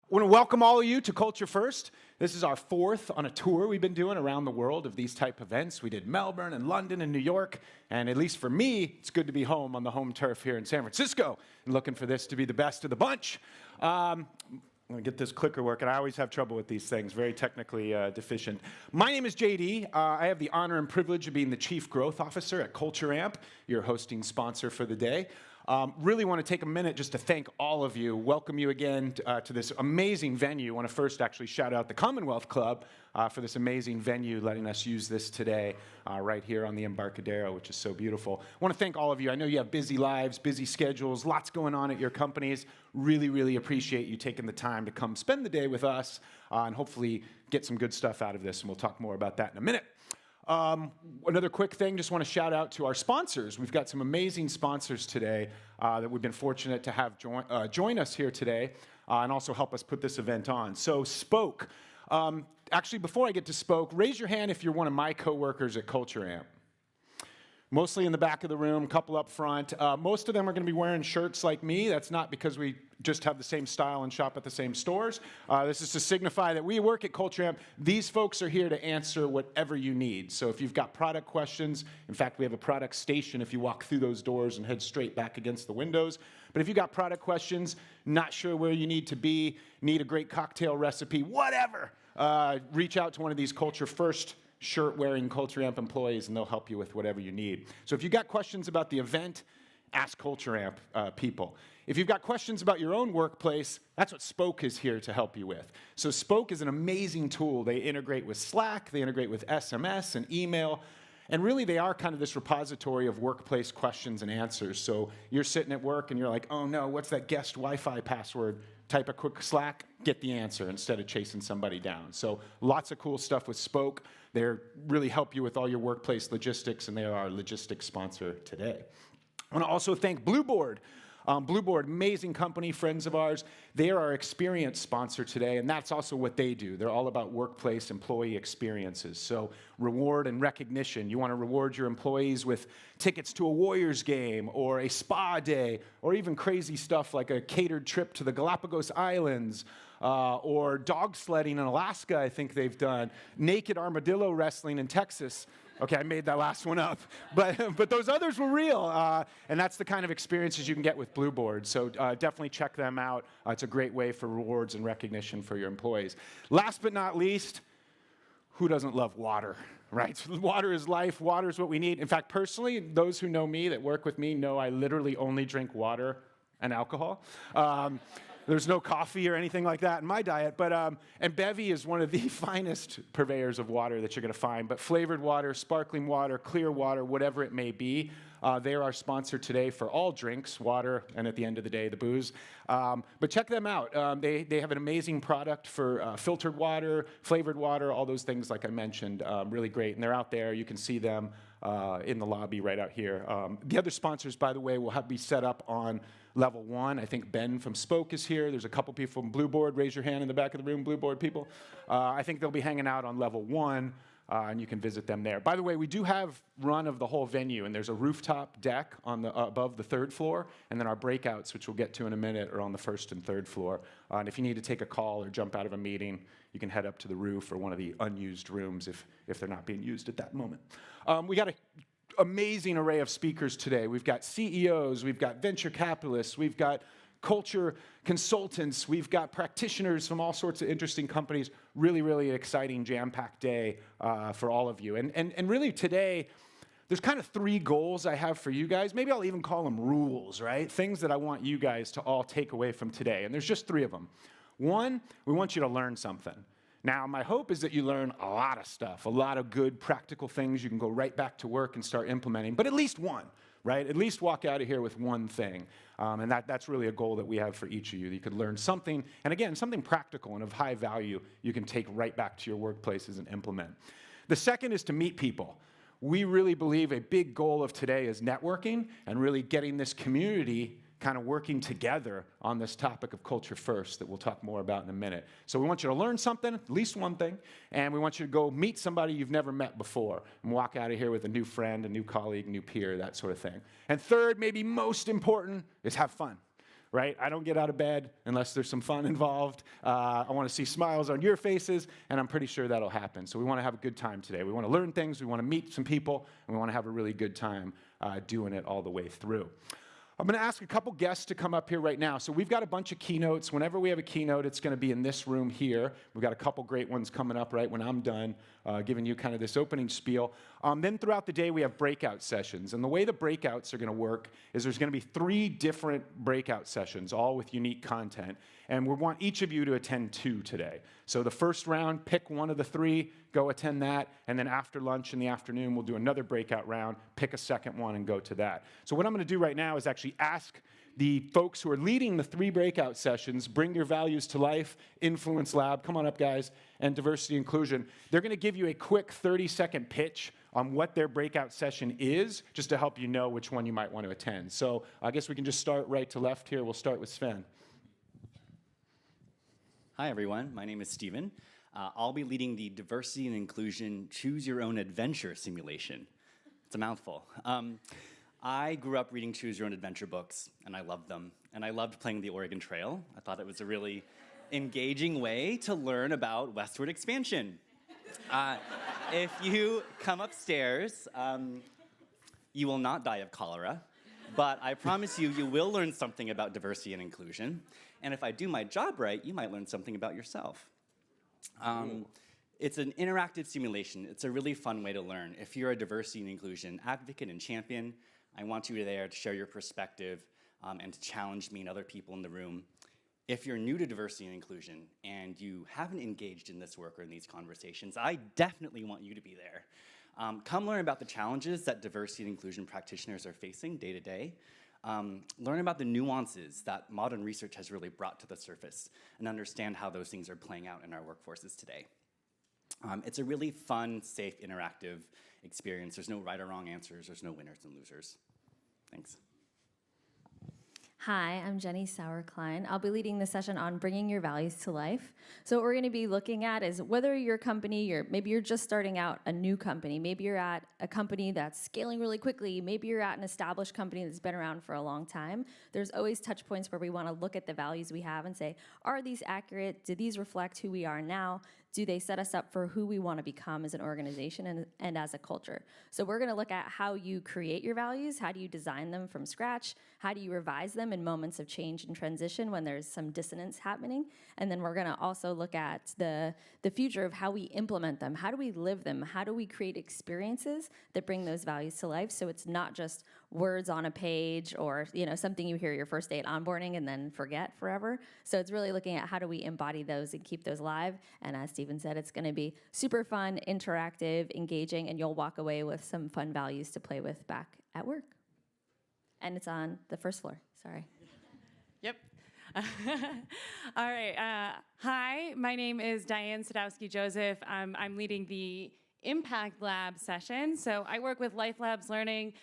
I want to welcome all of you to Culture First. This is our fourth on a tour we've been doing around the world of these type events. We did Melbourne and London and New York, and at least for me, it's good to be home on the home turf here in San Francisco and looking for this to be the best of the bunch. I'm going to get this clicker working. I always have trouble with these things, very technically deficient. My name is JD. I have the honor and privilege of being the Chief Growth Officer at Culture Amp, your hosting sponsor for the day. Really want to take a minute just to thank all of you, welcome you again to this amazing venue. I want to first actually shout out the Commonwealth Club for this amazing venue, letting us use this today right here on the Embarcadero, which is so beautiful. I want to thank all of you. I know you have busy lives, busy schedules, lots going on at your companies. Really, really appreciate you taking the time to come spend the day with us and hopefully get some good stuff out of this, and we'll talk more about that in a minute. Another quick thing, just want to shout out to our sponsors. We've got some amazing sponsors today that we've been fortunate to have join us here today and also help us put this event on. So Spoke. Actually, before I get to Spoke, raise your hand if you're one of my coworkers at Culture Amp. Mostly in the back of the room, a couple up front. Most of them are going to be wearing shirts like me. That's not because we just have the same style and shop at the same stores. This is to signify that we work at Culture Amp. These folks are here to answer whatever you need. So if you've got product questions, in fact, we have a product station if you walk through those doors and head straight back against the windows. But if you've got product questions, not sure where you need to be, need a great cocktail recipe, whatever, reach out to one of these Culture First shirt-wearing Culture Amp employees, and they'll help you with whatever you need. So if you've got questions about the event, ask Culture Amp people. If you've got questions about your own workplace, that's what Spoke is here to help you with. So Spoke is an amazing tool. They integrate with Slack, they integrate with SMS and email, and really they are kind of this repository of workplace questions and answers. So you're sitting at work and you're like, oh no, what's that guest Wi-Fi password? Type a quick Slack, get the answer instead of chasing somebody down. So lots of cool stuff with Spoke. They really help you with all your workplace logistics, and they are our logistics sponsor today. I want to also thank Blueboard. Blueboard, amazing company, friends of ours. They are our experience sponsor today, and that's also what they do. They're all about workplace employee experiences. So reward and recognition. You want to reward your employees with tickets to a Warriors game or a spa day or even crazy stuff like a catered trip to the Galapagos Islands or dog sledding in Alaska, I think they've done, naked armadillo wrestling in Texas. Okay, I made that last one up, but those others were real, and that's the kind of experiences you can get with Blueboard, so definitely check them out. It's a great way for rewards and recognition for your employees. Last but not least, who doesn't love water, right? Water is life, water is what we need. In fact, personally, those who know me, that work with me, know I literally only drink water and alcohol. There's no coffee or anything like that in my diet, but and Bevy is one of the finest purveyors of water that you're going to find. But flavored water, sparkling water, clear water, whatever it may be, they are our sponsor today for all drinks, water, and at the end of the day, the booze. But check them out. They have an amazing product for filtered water, flavored water, all those things like I mentioned. Really great, and they're out there. You can see them in the lobby right out here. The other sponsors, by the way, will be set up on level 1. I think Ben from Spoke is here. There's a couple people from Blueboard. Raise your hand in the back of the room, Blueboard people. I think they'll be hanging out on level 1, and you can visit them there. By the way, we do have run of the whole venue, and there's a rooftop deck on the above the 3rd floor, and then our breakouts, which we'll get to in a minute, are on the 1st and 3rd floor. And if you need to take a call or jump out of a meeting, you can head up to the roof or one of the unused rooms if they're not being used at that moment. We got a amazing array of speakers today. We've got CEOs, we've got venture capitalists, we've got culture consultants, we've got practitioners from all sorts of interesting companies. Really, really exciting, jam-packed day for all of you. And really today, there's kind of 3 goals I have for you guys. Maybe I'll even call them rules, right? Things that I want you guys to all take away from today. And there's just 3 of them. 1, we want you to learn something. Now, my hope is that you learn a lot of stuff, a lot of good practical things you can go right back to work and start implementing, but at least one, right? At least walk out of here with one thing. And that's really a goal that we have for each of you. You could learn something, and again, something practical and of high value you can take right back to your workplaces and implement. The second is to meet people. We really believe a big goal of today is networking and really getting this community kind of working together on this topic of Culture First that we'll talk more about in a minute. So we want you to learn something, at least one thing, and we want you to go meet somebody you've never met before and walk out of here with a new friend, a new colleague, new peer, that sort of thing. And third, maybe most important, is have fun. right? I don't get out of bed unless there's some fun involved. I want to see smiles on your faces, and I'm pretty sure that'll happen. So we want to have a good time today. We want to learn things, we want to meet some people, and we want to have a really good time doing it all the way through. I'm going to ask a couple guests to come up here right now. So we've got a bunch of keynotes. Whenever we have a keynote, it's going to be in this room here. We've got a couple great ones coming up right when I'm done, giving you kind of this opening spiel. Then throughout the day, we have breakout sessions. And the way the breakouts are going to work is there's going to be 3 different breakout sessions, all with unique content. And we want each of you to attend 2 today. So the first round, pick one of the 3, go attend that, and then after lunch in the afternoon, we'll do another breakout round, pick a second one, and go to that. So what I'm going to do right now is actually ask the folks who are leading the 3 breakout sessions, Bring Your Values to Life, Influence Lab, come on up, guys, and Diversity Inclusion. They're going to give you a quick 30-second pitch on what their breakout session is, just to help you know which one you might want to attend. So I guess we can just start right to left here. We'll start with Sven. Hi, everyone. My name is Steven. I'll be leading the Diversity and Inclusion Choose Your Own Adventure simulation. It's a mouthful. I grew up reading Choose Your Own Adventure books, and I loved them. And I loved playing the Oregon Trail. I thought it was a really engaging way to learn about westward expansion. If you come upstairs, you will not die of cholera. But I promise you, you will learn something about diversity and inclusion. And if I do my job right, you might learn something about yourself. It's an interactive simulation. It's a really fun way to learn. If you're a diversity and inclusion advocate and champion, I want you there to share your perspective and to challenge me and other people in the room. If you're new to diversity and inclusion and you haven't engaged in this work or in these conversations, I definitely want you to be there. Come learn about the challenges that diversity and inclusion practitioners are facing day to day. Learn about the nuances that modern research has really brought to the surface and understand how those things are playing out in our workforces today. It's a really fun, safe, interactive experience. There's no right or wrong answers. There's no winners and losers. Thanks. Hi, I'm Jenny Sauer-Klein. I'll be leading the session on bringing your values to life. So what we're going to be looking at is whether your company, maybe you're just starting out a new company, maybe you're at a company that's scaling really quickly, maybe you're at an established company that's been around for a long time. There's always touch points where we want to look at the values we have and say, are these accurate? Do these reflect who we are now? Do they set us up for who we want to become as an organization and as a culture? So we're going to look at how you create your values, how do you design them from scratch, how do you revise them in moments of change and transition when there's some dissonance happening, and then we're going to also look at the future of how we implement them, how do we live them, how do we create experiences that bring those values to life so it's not just words on a page or something you hear your first day at onboarding and then forget forever. So it's really looking at how do we embody those and keep those alive. And as Stephen said, it's going to be super fun, interactive, engaging, and you'll walk away with some fun values to play with back at work. And it's on the first floor. Sorry. Yep. All right. Hi, my name is Diane Sadowski-Joseph. I'm leading the Impact Lab session. So I work with Life Labs Learning.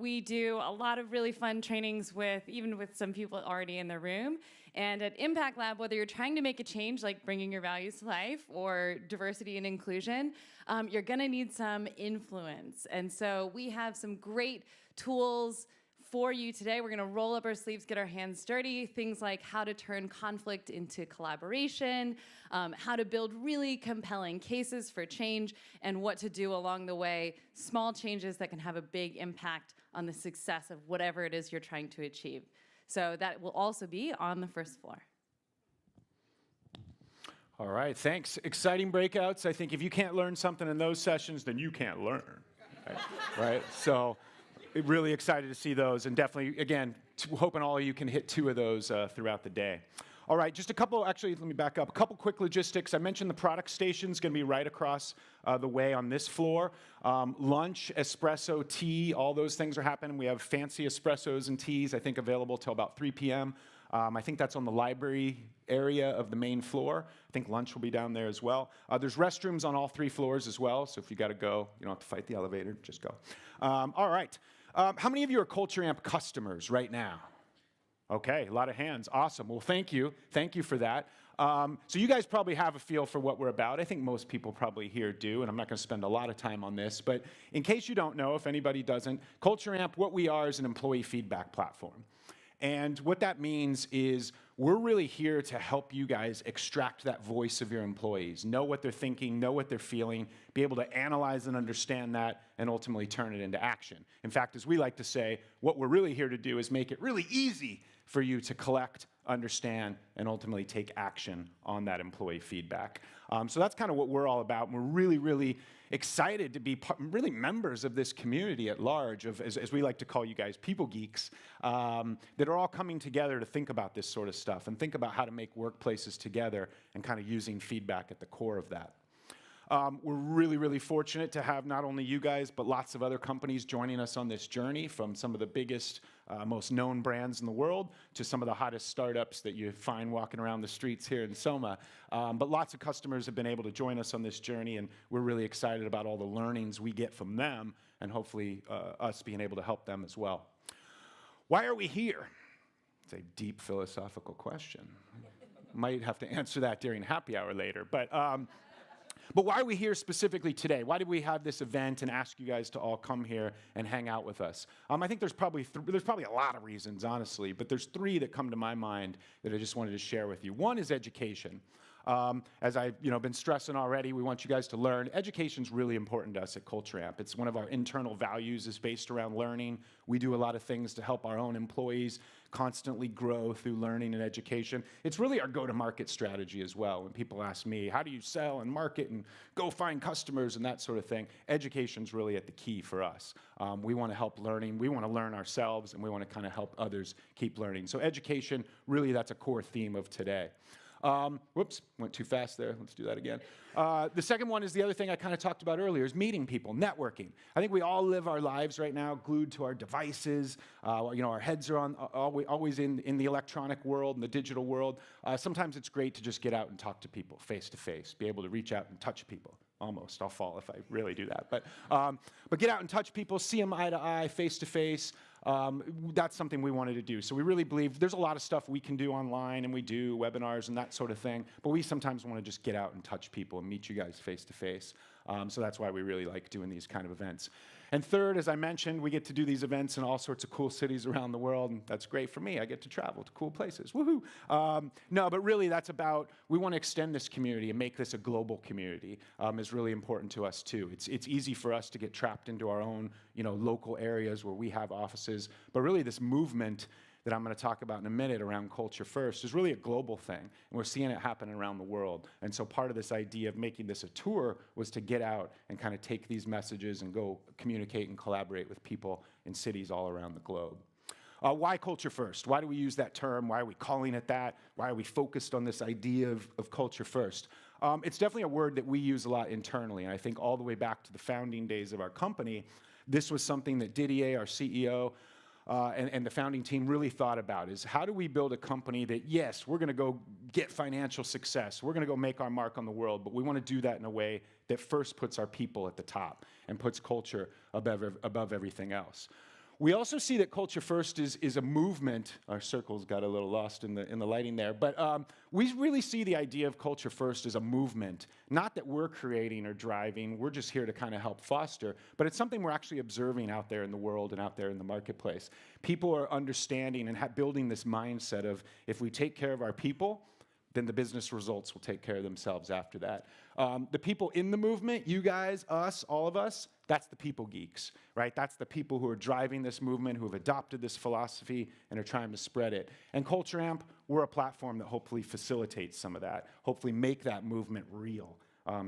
We do a lot of really fun trainings even with some people already in the room. And at Impact Lab, whether you're trying to make a change, like bringing your values to life, or diversity and inclusion, you're going to need some influence. And so we have some great tools for you today. We're going to roll up our sleeves, get our hands dirty, things like how to turn conflict into collaboration, how to build really compelling cases for change, and what to do along the way, small changes that can have a big impact on the success of whatever it is you're trying to achieve. So that will also be on the first floor. All right, thanks. Exciting breakouts. I think if you can't learn something in those sessions, then you can't learn, right? So really excited to see those, and definitely, again, hoping all of you can hit 2 of those throughout the day. All right, just a couple, actually, let me back up. A couple quick logistics. I mentioned the product station's going to be right across the way on this floor. Lunch, espresso, tea, all those things are happening. We have fancy espressos and teas, I think, available till about 3 p.m. I think that's on the library area of the main floor. I think lunch will be down there as well. There's restrooms on all 3 floors as well, so if you got to go, you don't have to fight the elevator, just go. All right. How many of you are Culture Amp customers right now? Okay, a lot of hands. Awesome. Well, thank you. Thank you for that. So you guys probably have a feel for what we're about. I think most people probably here do, and I'm not going to spend a lot of time on this. But in case you don't know, if anybody doesn't, Culture Amp, what we are is an employee feedback platform. And what that means is we're really here to help you guys extract that voice of your employees, know what they're thinking, know what they're feeling, be able to analyze and understand that, and ultimately turn it into action. In fact, as we like to say, what we're really here to do is make it really easy for you to collect, understand, and ultimately take action on that employee feedback. So that's kind of what we're all about. And we're really, really excited to be really members of this community at large, of, as we like to call you guys, people geeks, that are all coming together to think about this sort of stuff and think about how to make workplaces together and kind of using feedback at the core of that. We're really, really fortunate to have not only you guys, but lots of other companies joining us on this journey, from some of the biggest, most known brands in the world to some of the hottest startups that you find walking around the streets here in Soma. But lots of customers have been able to join us on this journey, and we're really excited about all the learnings we get from them, and hopefully us being able to help them as well. Why are we here? It's a deep philosophical question. Might have to answer that during happy hour later, but why are we here specifically today? Why did we have this event and ask you guys to all come here and hang out with us? I think there's probably a lot of reasons, honestly, but there's three that come to my mind that I just wanted to share with you. One is education. As I've been stressing already, we want you guys to learn. Education's really important to us at Culture Amp. It's one of our internal values is based around learning. We do a lot of things to help our own employees constantly grow through learning and education. It's really our go-to-market strategy as well. When people ask me, how do you sell and market and go find customers and that sort of thing, education's really at the key for us. We want to help learning. We want to learn ourselves, and we want to kind of help others keep learning. So education, really, that's a core theme of today. Whoops, went too fast there. Let's do that again. The second one is the other thing I kind of talked about earlier, is meeting people, networking. I think we all live our lives right now glued to our devices. Our heads are on always in the electronic world and the digital world. Sometimes it's great to just get out and talk to people face to face, be able to reach out and touch people. Almost, I'll fall if I really do that. But get out and touch people, see them eye to eye, face to face. That's something we wanted to do. So we really believe there's a lot of stuff we can do online, and we do webinars and that sort of thing, but we sometimes want to just get out and touch people and meet you guys face to face. So that's why we really like doing these kind of events. And third, as I mentioned, we get to do these events in all sorts of cool cities around the world, and that's great for me. I get to travel to cool places. Woohoo! No, but really that's about, we want to extend this community and make this a global community, is really important to us too. It's easy for us to get trapped into our own, local areas where we have offices, but really this movement that I'm going to talk about in a minute around Culture First is really a global thing, and we're seeing it happen around the world. And so part of this idea of making this a tour was to get out and kind of take these messages and go communicate and collaborate with people in cities all around the globe. Why Culture First? Why do we use that term? Why are we calling it that? Why are we focused on this idea of Culture First? It's definitely a word that we use a lot internally, and I think all the way back to the founding days of our company, this was something that Didier, our CEO, and the founding team really thought about, is how do we build a company that, yes, we're going to go get financial success, we're going to go make our mark on the world, but we want to do that in a way that first puts our people at the top and puts culture above everything else. We also see that Culture First is a movement. Our circles got a little lost in the lighting there, but we really see the idea of Culture First as a movement, not that we're creating or driving. We're just here to kind of help foster, but it's something we're actually observing out there in the world and out there in the marketplace. People are understanding and building this mindset of, if we take care of our people, then the business results will take care of themselves after that. The people in the movement, you guys, us, all of us, that's the people geeks, right? That's the people who are driving this movement, who have adopted this philosophy and are trying to spread it. And Culture Amp, we're a platform that hopefully facilitates some of that, hopefully make that movement real,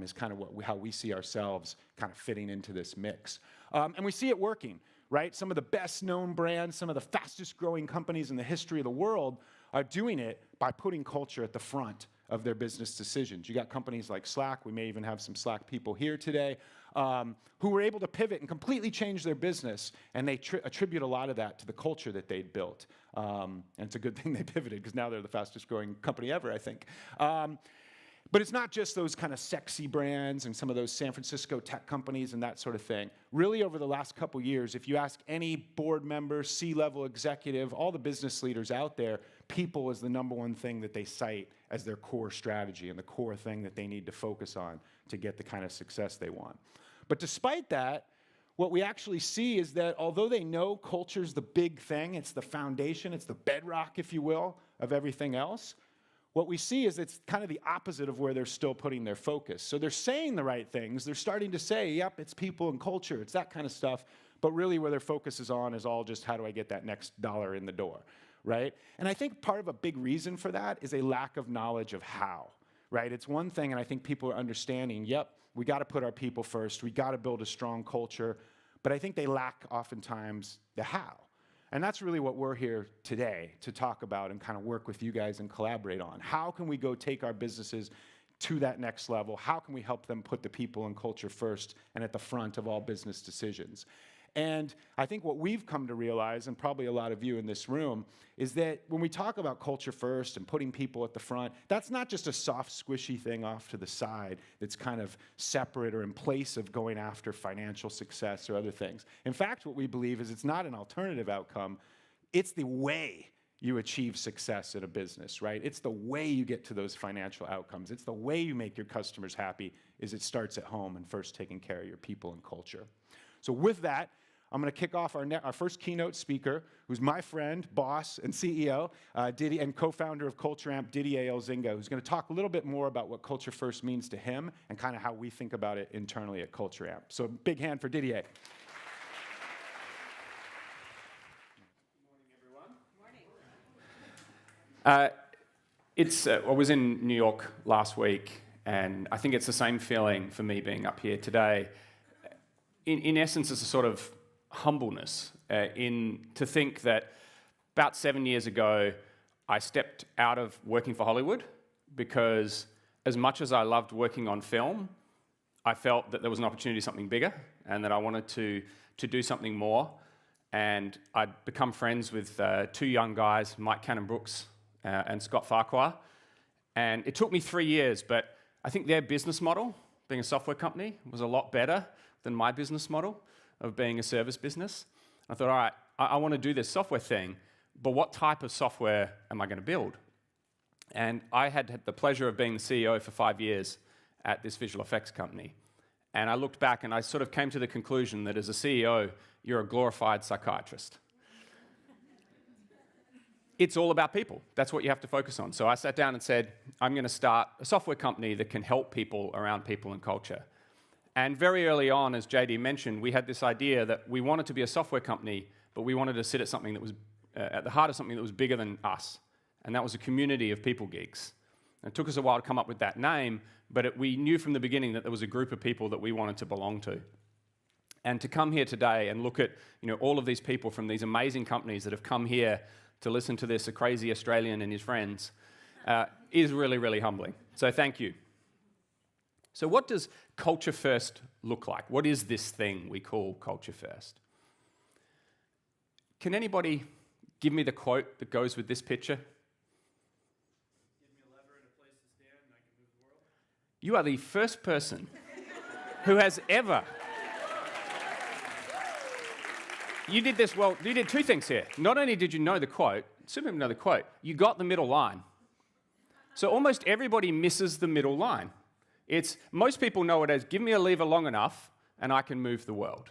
is kind of how we see ourselves kind of fitting into this mix. And we see it working, right? Some of the best known brands, some of the fastest growing companies in the history of the world are doing it by putting culture at the front of their business decisions. You got companies like Slack, we may even have some Slack people here today, who were able to pivot and completely change their business, and they attribute a lot of that to the culture that they'd built. And it's a good thing they pivoted, because now they're the fastest growing company ever, I think. But it's not just those kind of sexy brands and some of those San Francisco tech companies and that sort of thing. Really, over the last couple years, if you ask any board member, C-level executive, all the business leaders out there, people is the number one thing that they cite as their core strategy and the core thing that they need to focus on to get the kind of success they want. But despite that, what we actually see is that although they know culture's the big thing, it's the foundation, it's the bedrock, if you will, of everything else, what we see is it's kind of the opposite of where they're still putting their focus. So they're saying the right things. They're starting to say, yep, it's people and culture. It's that kind of stuff. But really where their focus is on is all just how do I get that next dollar in the door, right? And I think part of a big reason for that is a lack of knowledge of how, right? It's one thing, and I think people are understanding, yep, we got to put our people first. We got to build a strong culture. But I think they lack oftentimes the how. And that's really what we're here today to talk about and kind of work with you guys and collaborate on. How can we go take our businesses to that next level? How can we help them put the people and culture first and at the front of all business decisions? And I think what we've come to realize, and probably a lot of you in this room, is that when we talk about culture first and putting people at the front, that's not just a soft, squishy thing off to the side that's kind of separate or in place of going after financial success or other things. In fact, what we believe is it's not an alternative outcome. It's the way you achieve success in a business, right? It's the way you get to those financial outcomes. It's the way you make your customers happy is it starts at home and first taking care of your people and culture. So with that, I'm going to kick off our first keynote speaker, who's my friend, boss, and CEO, and co-founder of Culture Amp, Didier Elzinga, who's going to talk a little bit more about what Culture First means to him and kind of how we think about it internally at Culture Amp. So big hand for Didier. I was in New York last week, and I think it's the same feeling for me being up here today. In essence, it's a sort of humbleness to think that about 7 years ago, I stepped out of working for Hollywood because as much as I loved working on film, I felt that there was an opportunity to do something bigger and that I wanted to do something more. And I'd become friends with two young guys, Mike Cannon-Brooks and Scott Farquhar. And it took me 3 years, but I think their business model, being a software company, was a lot better than my business model of being a service business. I thought, all right, I want to do this software thing, but what type of software am I going to build? And I had the pleasure of being the CEO for 5 years at this visual effects company. And I looked back and I sort of came to the conclusion that as a CEO, you're a glorified psychiatrist. It's all about people. That's what you have to focus on. So I sat down and said, I'm going to start a software company that can help people around people and culture. And very early on, as JD mentioned, we had this idea that we wanted to be a software company, but we wanted to sit at something that was at the heart of something that was bigger than us. And that was a community of people geeks. And it took us a while to come up with that name, but we knew from the beginning that there was a group of people that we wanted to belong to. And to come here today and look at all of these people from these amazing companies that have come here to listen to this, a crazy Australian and his friends, is really, really humbling. So thank you. So what does Culture First look like? What is this thing we call Culture First? Can anybody give me the quote that goes with this picture? Give me a lever and a place to stand and I can move the world. You are the first person who has ever... You did this well. You did two things here. Not only did you know the quote, super know the quote, you got the middle line. So almost everybody misses the middle line. Most people know it as, give me a lever long enough and I can move the world.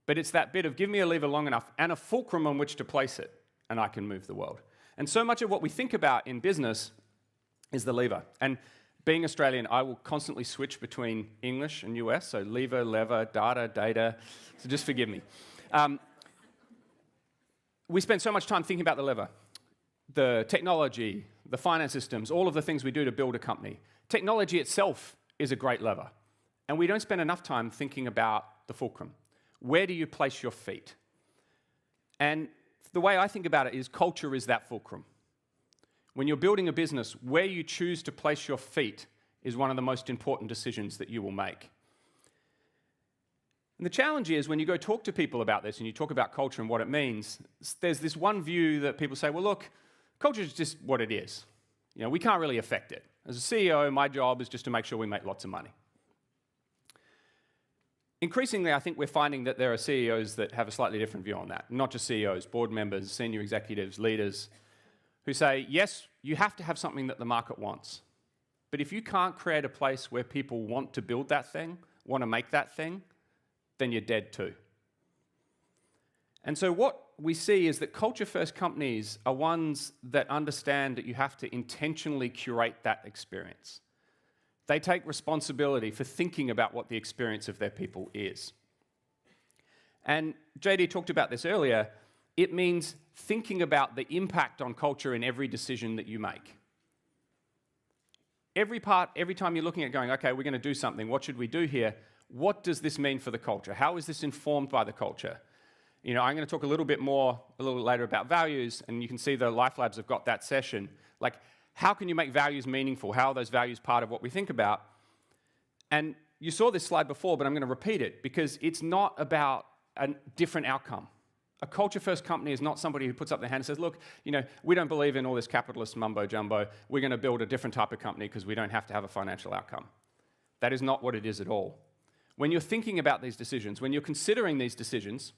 But it's that bit of, give me a lever long enough and a fulcrum on which to place it and I can move the world. And so much of what we think about in business is the lever. And being Australian, I will constantly switch between English and US, so lever, data, so just forgive me. We spend so much time thinking about the lever, the technology, the finance systems, all of the things we do to build a company. Technology itself is a great lever, and we don't spend enough time thinking about the fulcrum. Where do you place your feet? And the way I think about it is culture is that fulcrum. When you're building a business, where you choose to place your feet is one of the most important decisions that you will make. And the challenge is when you go talk to people about this and you talk about culture and what it means, there's this one view that people say, well, look, culture is just what it is. We can't really affect it. As a CEO, my job is just to make sure we make lots of money. Increasingly, I think we're finding that there are CEOs that have a slightly different view on that. Not just CEOs, board members, senior executives, leaders, who say, yes, you have to have something that the market wants. But if you can't create a place where people want to build that thing, want to make that thing, then you're dead too. And so what we see is that culture-first companies are ones that understand that you have to intentionally curate that experience. They take responsibility for thinking about what the experience of their people is. And JD talked about this earlier. It means thinking about the impact on culture in every decision that you make. Every time you're looking at going, okay, we're going to do something, what should we do here? What does this mean for the culture? How is this informed by the culture? You know, I'm going to talk a little bit later about values, and you can see the Life Labs have got that session. Like, how can you make values meaningful? How are those values part of what we think about? And you saw this slide before, but I'm going to repeat it because it's not about a different outcome. A culture-first company is not somebody who puts up their hand and says, look, you know, we don't believe in all this capitalist mumbo-jumbo. We're going to build a different type of company because we don't have to have a financial outcome. That is not what it is at all. When you're thinking about these decisions, when you're considering these decisions,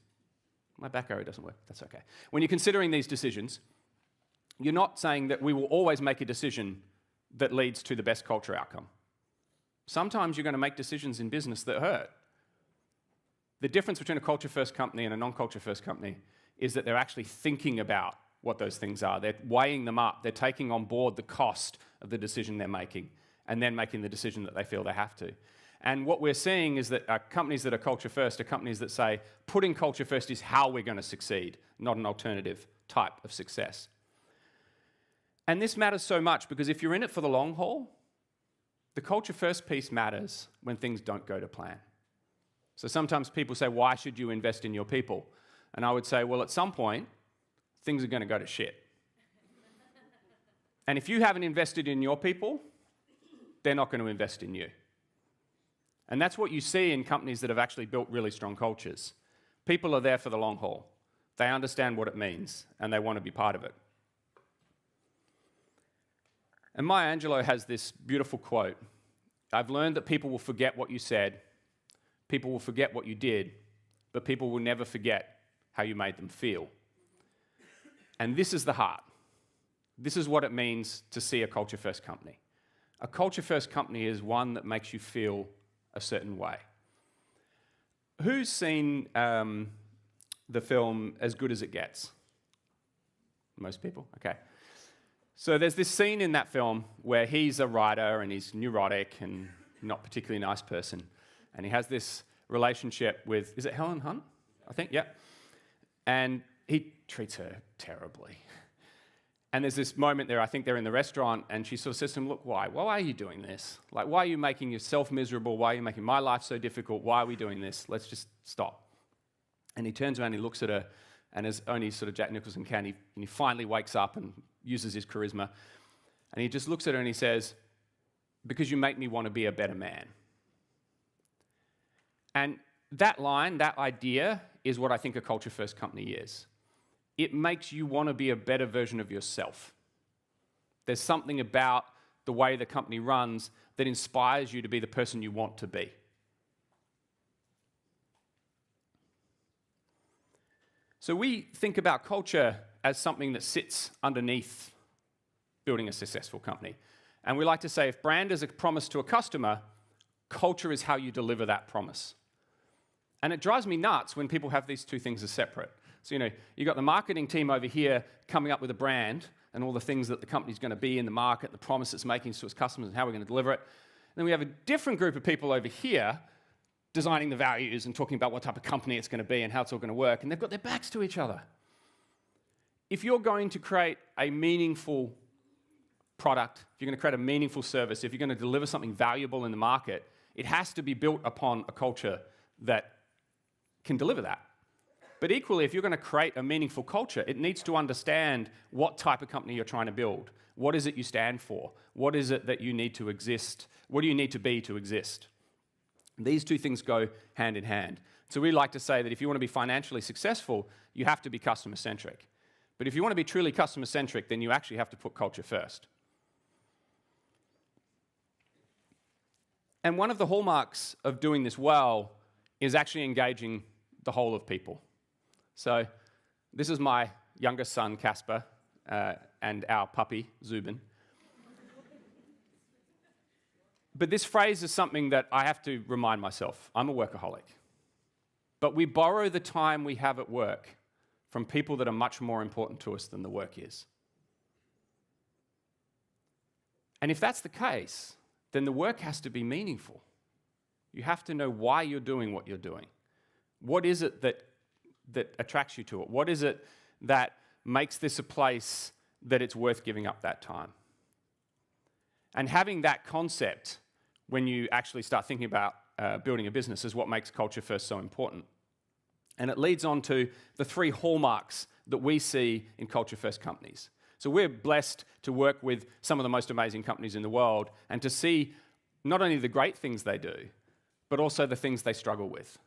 my back arrow doesn't work, that's okay. When you're considering these decisions, you're not saying that we will always make a decision that leads to the best culture outcome. Sometimes you're going to make decisions in business that hurt. The difference between a culture-first company and a non-culture-first company is that they're actually thinking about what those things are. They're weighing them up. They're taking on board the cost of the decision they're making and then making the decision that they feel they have to. And what we're seeing is that companies that are culture-first are companies that say, putting culture first is how we're going to succeed, not an alternative type of success. And this matters so much because if you're in it for the long haul, the culture-first piece matters when things don't go to plan. So sometimes people say, why should you invest in your people? And I would say, well, at some point, things are going to go to shit. And if you haven't invested in your people, they're not going to invest in you. And that's what you see in companies that have actually built really strong cultures. People are there for the long haul. They understand what it means, and they want to be part of it. And Maya Angelou has this beautiful quote. I've learned that people will forget what you said, people will forget what you did, but people will never forget how you made them feel. And this is the heart. This is what it means to see a culture-first company. A culture-first company is one that makes you feel a certain way. Who's seen the film As Good as It Gets? Most people? Okay. So there's this scene in that film where he's a writer and he's neurotic and not particularly nice person. And he has this relationship with, is it Helen Hunt? I think, yeah. And he treats her terribly. And there's this moment there, I think they're in the restaurant, and she sort of says to him, look, why? Why are you doing this? Like, why are you making yourself miserable? Why are you making my life so difficult? Why are we doing this? Let's just stop. And he turns around and he looks at her, and as only sort of Jack Nicholson can, he finally wakes up and uses his charisma. And he just looks at her and he says, because you make me want to be a better man. And that line, that idea, is what I think a culture-first company is. It makes you want to be a better version of yourself. There's something about the way the company runs that inspires you to be the person you want to be. So we think about culture as something that sits underneath building a successful company. And we like to say if brand is a promise to a customer, culture is how you deliver that promise. And it drives me nuts when people have these two things as separate. So, you know, you've got the marketing team over here coming up with a brand and all the things that the company's going to be in the market, the promise it's making to its customers and how we're going to deliver it. And then we have a different group of people over here designing the values and talking about what type of company it's going to be and how it's all going to work. And they've got their backs to each other. If you're going to create a meaningful product, if you're going to create a meaningful service, if you're going to deliver something valuable in the market, it has to be built upon a culture that can deliver that. But equally, if you're going to create a meaningful culture, it needs to understand what type of company you're trying to build. What is it you stand for? What is it that you need to exist? What do you need to be to exist? These two things go hand in hand. So we like to say that if you want to be financially successful, you have to be customer-centric. But if you want to be truly customer-centric, then you actually have to put culture first. And one of the hallmarks of doing this well is actually engaging the whole of people. So this is my youngest son, Casper, and our puppy, Zubin. But this phrase is something that I have to remind myself. I'm a workaholic. but we borrow the time we have at work from people that are much more important to us than the work is. And if that's the case, then the work has to be meaningful. You have to know why you're doing what you're doing. What is it that attracts you to it? What is it that makes this a place that it's worth giving up that time? And having that concept when you actually start thinking about building a business is what makes Culture First so important. And it leads on to the 3 hallmarks that we see in Culture First companies. So we're blessed to work with some of the most amazing companies in the world and to see not only the great things they do, but also the things they struggle with.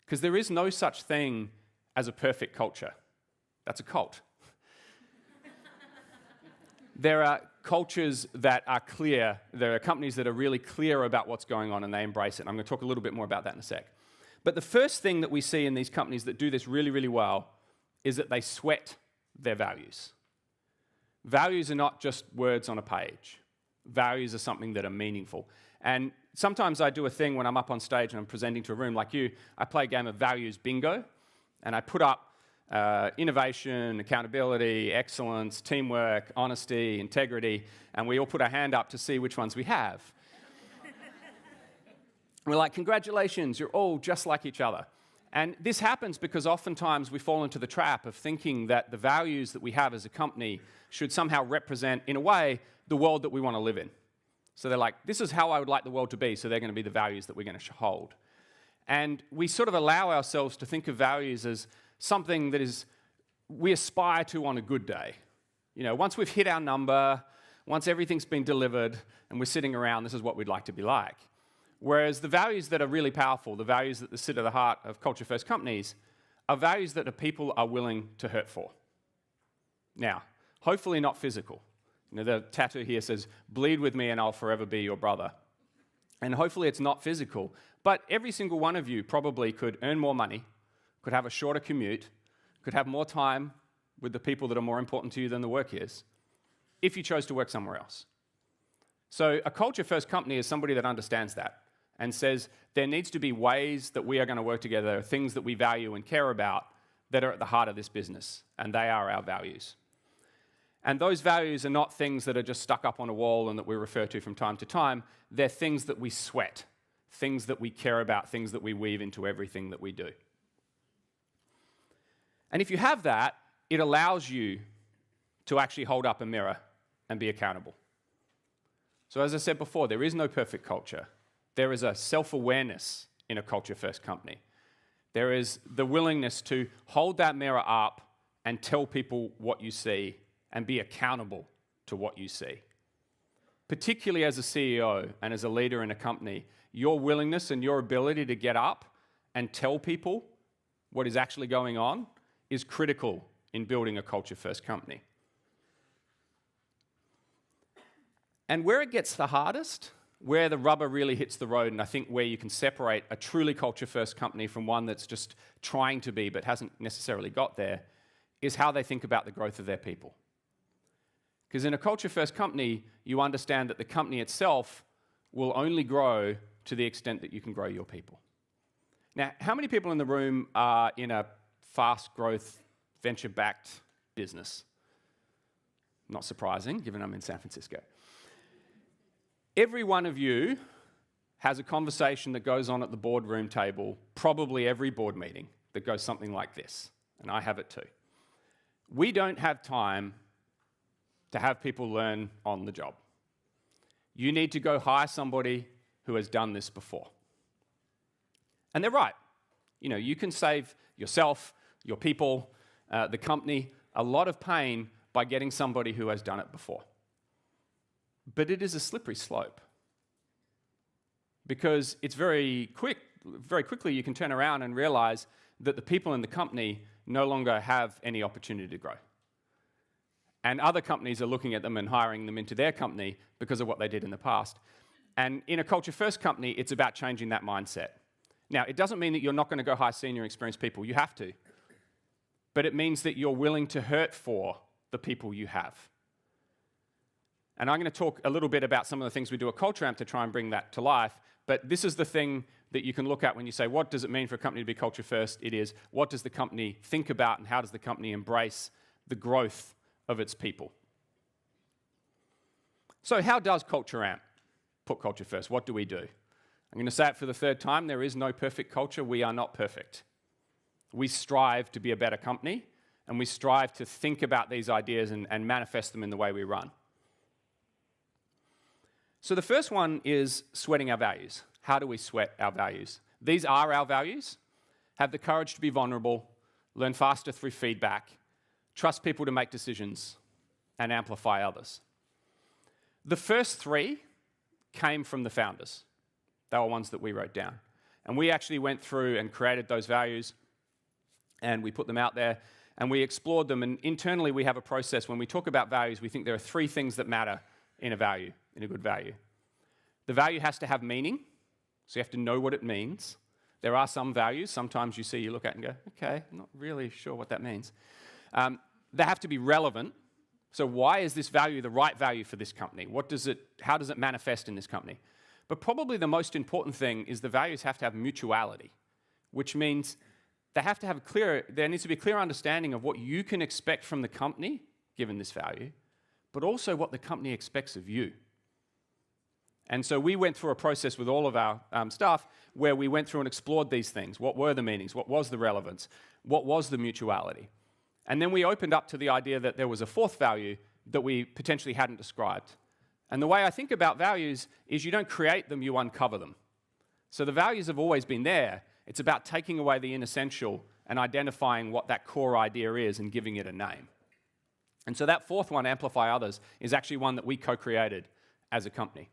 Because there is no such thing as a perfect culture. That's a cult. There are cultures that are clear. There are companies that are really clear about what's going on and they embrace it. And I'm going to talk a little bit more about that in a sec. But the first thing that we see in these companies that do this really, really well is that they sweat their values. Values are not just words on a page. Values are something that are meaningful. And sometimes I do a thing when I'm up on stage and I'm presenting to a room like you. I play a game of values bingo, and I put up innovation, accountability, excellence, teamwork, honesty, integrity, and we all put our hand up to see which ones we have. We're like, congratulations, you're all just like each other. And this happens because oftentimes we fall into the trap of thinking that the values that we have as a company should somehow represent, in a way, the world that we want to live in. So they're like, this is how I would like the world to be, so they're going to be the values that we're going to hold. And we sort of allow ourselves to think of values as something that is we aspire to on a good day. You know, once we've hit our number, once everything's been delivered, and we're sitting around, this is what we'd like to be like. Whereas the values that are really powerful, the values that sit at the heart of Culture First companies, are values that the people are willing to hurt for. Now, hopefully not physical. You know, the tattoo here says, bleed with me and I'll forever be your brother. And hopefully it's not physical, but every single one of you probably could earn more money, could have a shorter commute, could have more time with the people that are more important to you than the work is, if you chose to work somewhere else. So a Culture First company is somebody that understands that and says there needs to be ways that we are going to work together, things that we value and care about that are at the heart of this business, and they are our values. And those values are not things that are just stuck up on a wall and that we refer to from time to time. They're things that we sweat, things that we care about, things that we weave into everything that we do. And if you have that, it allows you to actually hold up a mirror and be accountable. So as I said before, there is no perfect culture. There is a self-awareness in a Culture First company. There is the willingness to hold that mirror up and tell people what you see and be accountable to what you see. Particularly as a CEO and as a leader in a company, your willingness and your ability to get up and tell people what is actually going on is critical in building a Culture First company. And where it gets the hardest, where the rubber really hits the road, and I think where you can separate a truly Culture First company from one that's just trying to be but hasn't necessarily got there, is how they think about the growth of their people. Because in a Culture First company, you understand that the company itself will only grow to the extent that you can grow your people. Now, how many people in the room are in a fast growth, venture-backed business? Not surprising, given I'm in San Francisco. Every one of you has a conversation that goes on at the boardroom table, probably every board meeting, that goes something like this, and I have it too. We don't have time to have people learn on the job. You need to go hire somebody who has done this before. And they're right. You know, you can save yourself, your people, the company, a lot of pain by getting somebody who has done it before. But it is a slippery slope. Because it's very quickly you can turn around and realize that the people in the company no longer have any opportunity to grow. And other companies are looking at them and hiring them into their company because of what they did in the past. And in a Culture First company, it's about changing that mindset. Now, it doesn't mean that you're not going to go hire senior experienced people. You have to. But it means that you're willing to hurt for the people you have. And I'm going to talk a little bit about some of the things we do at Culture Amp to try and bring that to life. But this is the thing that you can look at when you say, what does it mean for a company to be culture first? It is, what does the company think about and how does the company embrace the growth of its people? So how does Culture Amp put culture first? What do we do? I'm going to say it for the third time. There is no perfect culture. We are not perfect. We strive to be a better company, and we strive to think about these ideas and manifest them in the way we run. So the first one is sweating our values. How do we sweat our values? These are our values. Have the courage to be vulnerable, learn faster through feedback, trust people to make decisions, and amplify others. The first three came from the founders. They were ones that we wrote down. And we actually went through and created those values, and we put them out there, and we explored them. And internally, we have a process. When we talk about values, we think there are three things that matter in a value, in a good value. The value has to have meaning, so you have to know what it means. There are some values, sometimes you look at and go, okay, I'm not really sure what that means. They have to be relevant. So why is this value the right value for this company? How does it manifest in this company? But probably the most important thing is the values have to have mutuality, which means there needs to be a clear understanding of what you can expect from the company, given this value, but also what the company expects of you. And so we went through a process with all of our staff where we went through and explored these things. What were the meanings? What was the relevance? What was the mutuality? And then we opened up to the idea that there was a fourth value that we potentially hadn't described. And the way I think about values is you don't create them, you uncover them. So the values have always been there. It's about taking away the inessential and identifying what that core idea is and giving it a name. And so that fourth one, amplify others, is actually one that we co-created as a company.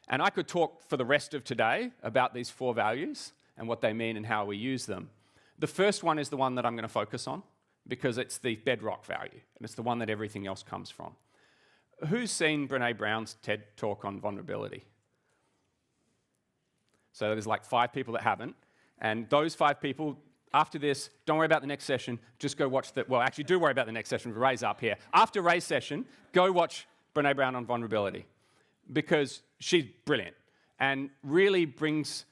And I could talk for the rest of today about these four values and what they mean and how we use them. The first one is the one that I'm going to focus on because it's the bedrock value, and it's the one that everything else comes from. Who's seen Brené Brown's TED Talk on vulnerability? So there's like 5 people that haven't, and those 5 people, after this, don't worry about the next session, just go watch actually do worry about the next session, Ray's up here. After Ray's session, go watch Brené Brown on vulnerability, because she's brilliant and really brings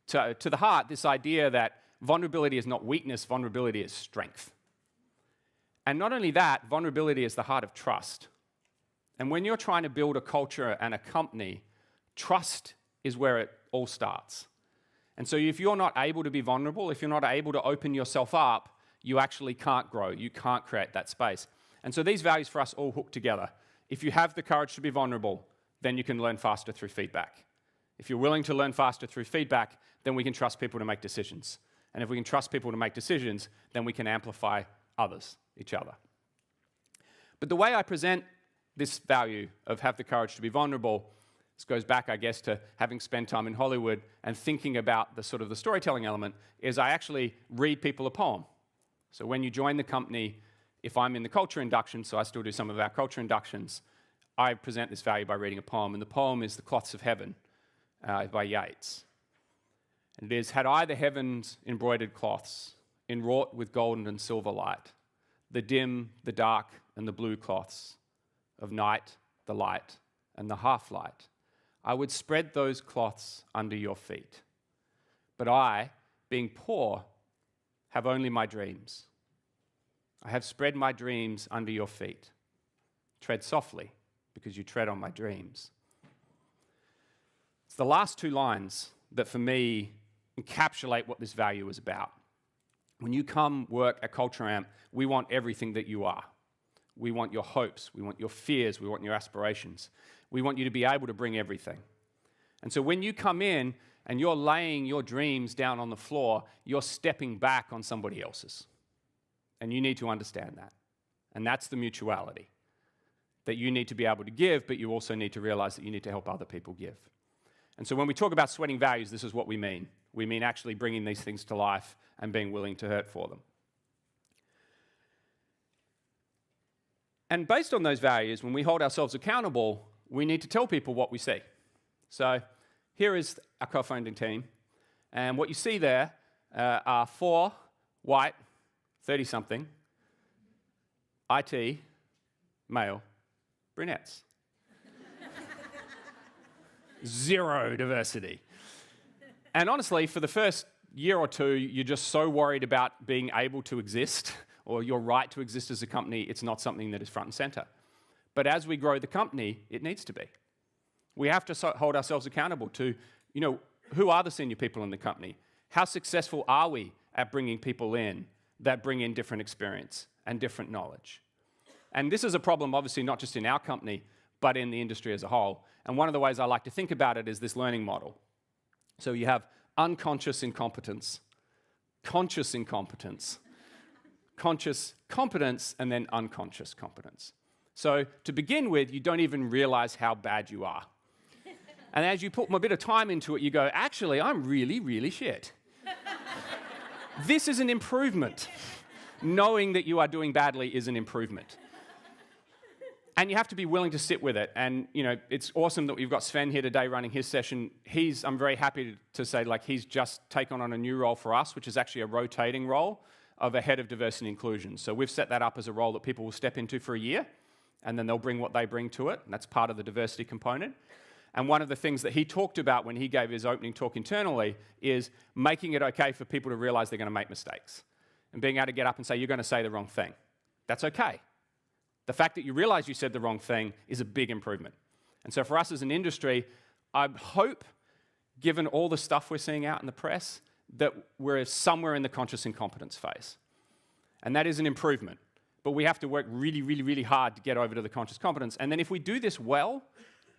to the heart this idea that vulnerability is not weakness, vulnerability is strength. And not only that, vulnerability is the heart of trust. And when you're trying to build a culture and a company, trust is where it all starts. And so if you're not able to be vulnerable, if you're not able to open yourself up, you actually can't grow. You can't create that space. And so these values for us all hook together. If you have the courage to be vulnerable, then you can learn faster through feedback. If you're willing to learn faster through feedback, then we can trust people to make decisions. And if we can trust people to make decisions, then we can amplify others, each other. But the way I present this value of have the courage to be vulnerable, this goes back, I guess, to having spent time in Hollywood and thinking about the sort of the storytelling element, is I actually read people a poem. So when you join the company, if I'm in the culture induction, so I still do some of our culture inductions, I present this value by reading a poem, and the poem is The Cloths of Heaven by Yeats. And it is, had I the heavens embroidered cloths, enwrought with golden and silver light, the dim, the dark, and the blue cloths of night, the light, and the half-light, I would spread those cloths under your feet. But I, being poor, have only my dreams. I have spread my dreams under your feet. Tread softly, because you tread on my dreams. It's the last 2 lines that, for me, encapsulate what this value is about. When you come work at Culture Amp, we want everything that you are. We want your hopes, we want your fears, we want your aspirations. We want you to be able to bring everything. And so when you come in and you're laying your dreams down on the floor, you're stepping back on somebody else's. And you need to understand that. And that's the mutuality that you need to be able to give, but you also need to realize that you need to help other people give. And so when we talk about sweating values, this is what we mean. We mean actually bringing these things to life and being willing to hurt for them. And based on those values, when we hold ourselves accountable, we need to tell people what we see. So here is our co-founding team. And what you see there are 4 white, 30-something, IT, male, brunettes. 0 diversity. And honestly, for the first year or two, you're just so worried about being able to exist or your right to exist as a company, it's not something that is front and center. But as we grow the company, it needs to be. We have to hold ourselves accountable to, who are the senior people in the company? How successful are we at bringing people in that bring in different experience and different knowledge? And this is a problem, obviously, not just in our company, but in the industry as a whole. And one of the ways I like to think about it is this learning model. So you have unconscious incompetence, conscious incompetence, conscious competence, and then unconscious competence. So to begin with, you don't even realize how bad you are. And as you put a bit of time into it, you go, actually, I'm really, really shit. This is an improvement. Knowing that you are doing badly is an improvement. And you have to be willing to sit with it. And, it's awesome that we've got Sven here today running his session. I'm very happy to say, he's just taken on a new role for us, which is actually a rotating role of a head of diversity and inclusion. So we've set that up as a role that people will step into for a year, and then they'll bring what they bring to it. And that's part of the diversity component. And one of the things that he talked about when he gave his opening talk internally is making it okay for people to realize they're going to make mistakes. And being able to get up and say, you're going to say the wrong thing. That's okay. The fact that you realize you said the wrong thing is a big improvement. And so for us as an industry, I hope, given all the stuff we're seeing out in the press, that we're somewhere in the conscious incompetence phase. And that is an improvement. But we have to work really, really, really hard to get over to the conscious competence. And then if we do this well,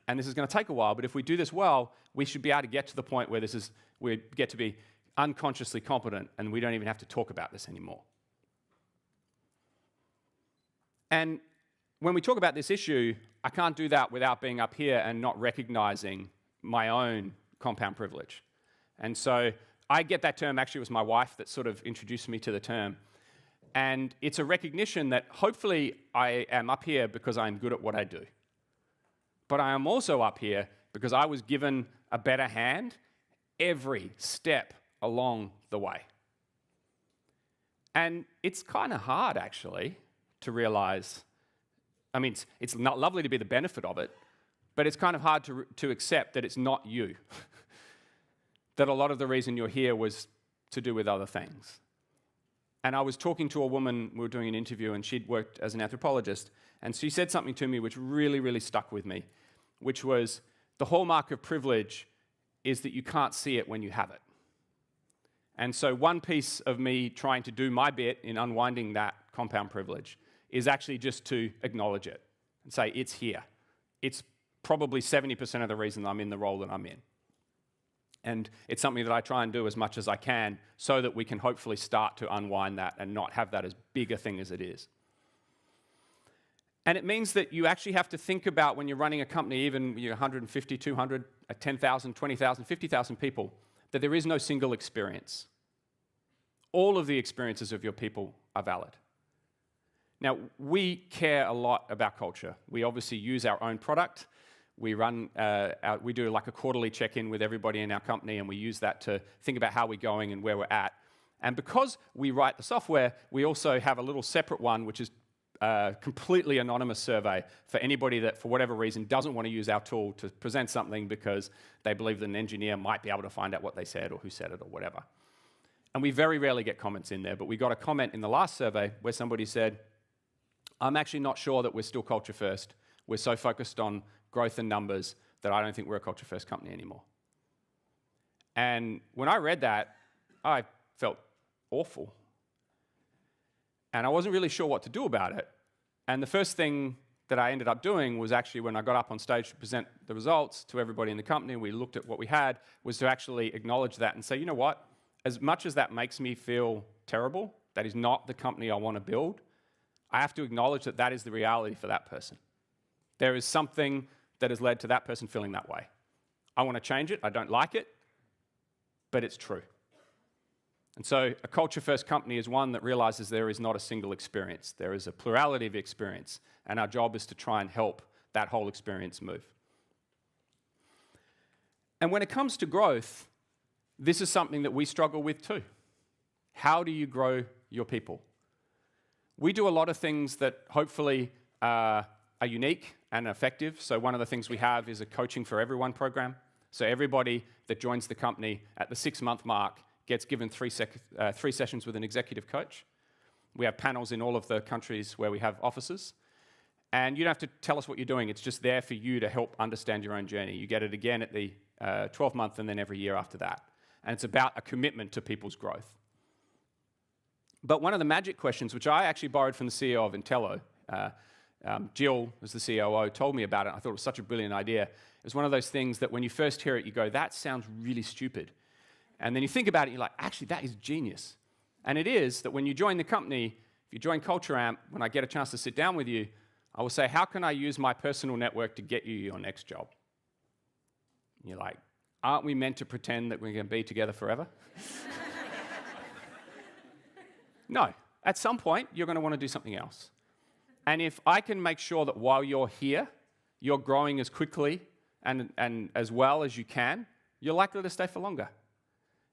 and this is going to take a while, but if we do this well, we should be able to get to the point where we get to be unconsciously competent, and we don't even have to talk about this anymore. And when we talk about this issue, I can't do that without being up here and not recognizing my own compound privilege. And so I get that term, actually it was my wife that sort of introduced me to the term. And it's a recognition that hopefully I am up here because I'm good at what I do. But I am also up here because I was given a better hand every step along the way. And it's kind of hard, actually, to realize, it's not lovely to be the benefit of it, but it's kind of hard to accept that it's not you. That a lot of the reason you're here was to do with other things. And I was talking to a woman, we were doing an interview, and she'd worked as an anthropologist, and she said something to me which really, really stuck with me, which was, the hallmark of privilege is that you can't see it when you have it. And so one piece of me trying to do my bit in unwinding that compound privilege is actually just to acknowledge it and say, it's here. It's probably 70% of the reason I'm in the role that I'm in. And it's something that I try and do as much as I can so that we can hopefully start to unwind that and not have that as big a thing as it is. And it means that you actually have to think about when you're running a company, even 150, 200, 10,000, 20,000, 50,000 people, that there is no single experience. All of the experiences of your people are valid. Now, we care a lot about culture. We obviously use our own product. We do like a quarterly check-in with everybody in our company, and we use that to think about how we're going and where we're at. And because we write the software, we also have a little separate one, which is a completely anonymous survey for anybody that, for whatever reason, doesn't want to use our tool to present something because they believe that an engineer might be able to find out what they said or who said it or whatever. And we very rarely get comments in there, but we got a comment in the last survey where somebody said, I'm actually not sure that we're still culture first. We're so focused on growth and numbers that I don't think we're a culture first company anymore. And when I read that, I felt awful. And I wasn't really sure what to do about it. And the first thing that I ended up doing was actually, when I got up on stage to present the results to everybody in the company, we looked at what we had, was to actually acknowledge that and say, you know what? As much as that makes me feel terrible, that is not the company I want to build, I have to acknowledge that that is the reality for that person. There is something that has led to that person feeling that way. I want to change it. I don't like it, but it's true. And so a culture-first company is one that realizes there is not a single experience. There is a plurality of experience, and our job is to try and help that whole experience move. And when it comes to growth, this is something that we struggle with too. How do you grow your people? We do a lot of things that hopefully are unique and effective. So one of the things we have is a Coaching for Everyone program. So everybody that joins the company at the 6-month mark gets given 3 sessions with an executive coach. We have panels in all of the countries where we have offices. And you don't have to tell us what you're doing. It's just there for you to help understand your own journey. You get it again at the 12th and then every year after that. And it's about a commitment to people's growth. But one of the magic questions, which I actually borrowed from the CEO of Intello, Jill, as the COO, told me about it. I thought it was such a brilliant idea. It was one of those things that when you first hear it, you go, that sounds really stupid. And then you think about it, you're like, actually, that is genius. And it is that when you join the company, if you join Culture Amp, when I get a chance to sit down with you, I will say, how can I use my personal network to get you your next job? And you're like, aren't we meant to pretend that we're going to be together forever? No. At some point, you're going to want to do something else. And if I can make sure that while you're here, you're growing as quickly and as well as you can, you're likely to stay for longer.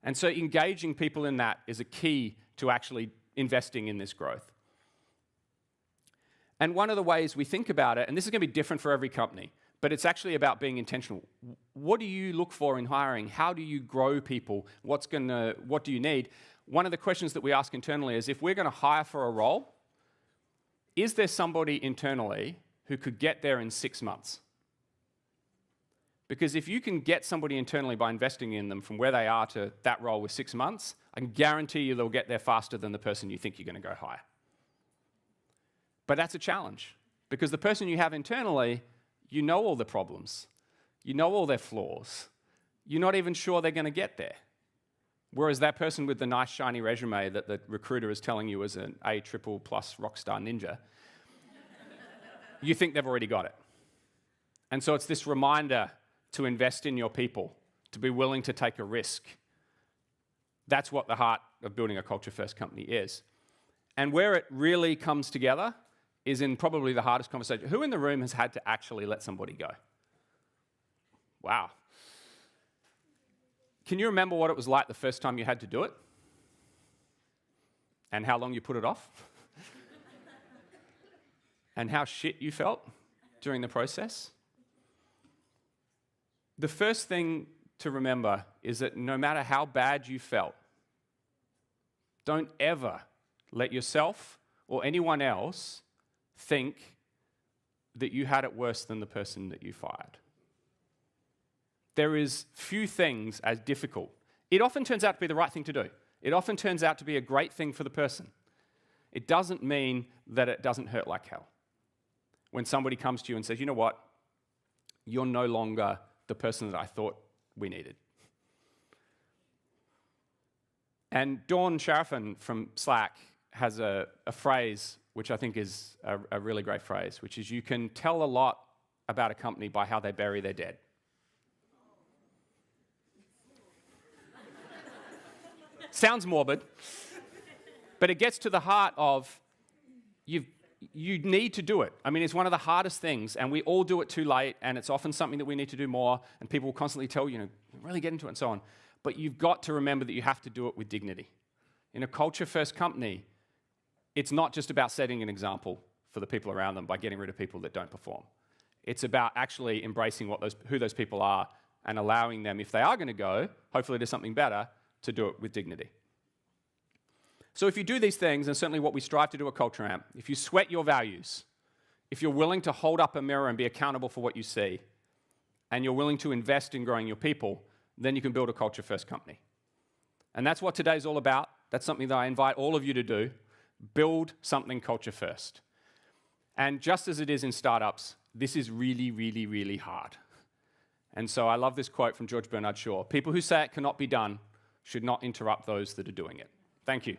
And so engaging people in that is a key to actually investing in this growth. And one of the ways we think about it, and this is going to be different for every company, but it's actually about being intentional. What do you look for in hiring? How do you grow people? What do you need? One of the questions that we ask internally is, if we're going to hire for a role, is there somebody internally who could get there in 6 months? Because if you can get somebody internally by investing in them from where they are to that role with 6 months, I can guarantee you they'll get there faster than the person you think you're going to go hire. But that's a challenge, because the person you have internally, you know all the problems. You know all their flaws. You're not even sure they're going to get there. Whereas that person with the nice shiny resume that the recruiter is telling you is an A++ rockstar ninja, you think they've already got it. And so it's this reminder to invest in your people, to be willing to take a risk. That's what the heart of building a culture-first company is. And where it really comes together is in probably the hardest conversation. Who in the room has had to actually let somebody go? Wow. Can you remember what it was like the first time you had to do it? And how long you put it off? And how shit you felt during the process? The first thing to remember is that no matter how bad you felt, don't ever let yourself or anyone else think that you had it worse than the person that you fired. There is few things as difficult. It often turns out to be the right thing to do. It often turns out to be a great thing for the person. It doesn't mean that it doesn't hurt like hell. When somebody comes to you and says, you know what, you're no longer the person that I thought we needed. And Dawn Sharafin from Slack has a phrase which I think is a really great phrase, which is, you can tell a lot about a company by how they bury their dead. Sounds morbid, but it gets to the heart of you need to do it. I mean, it's one of the hardest things, and we all do it too late, and it's often something that we need to do more, and people will constantly tell you, really get into it and so on. But you've got to remember that you have to do it with dignity. In a culture-first company, it's not just about setting an example for the people around them by getting rid of people that don't perform. It's about actually embracing who those people are and allowing them, if they are going to go, hopefully to something better, to do it with dignity. So if you do these things, and certainly what we strive to do at Culture Amp, if you sweat your values, if you're willing to hold up a mirror and be accountable for what you see, and you're willing to invest in growing your people, then you can build a culture-first company. And that's what today's all about. That's something that I invite all of you to do. Build something culture-first. And just as it is in startups, this is really, really, really hard. And so I love this quote from George Bernard Shaw. People who say it cannot be done should not interrupt those that are doing it. Thank you.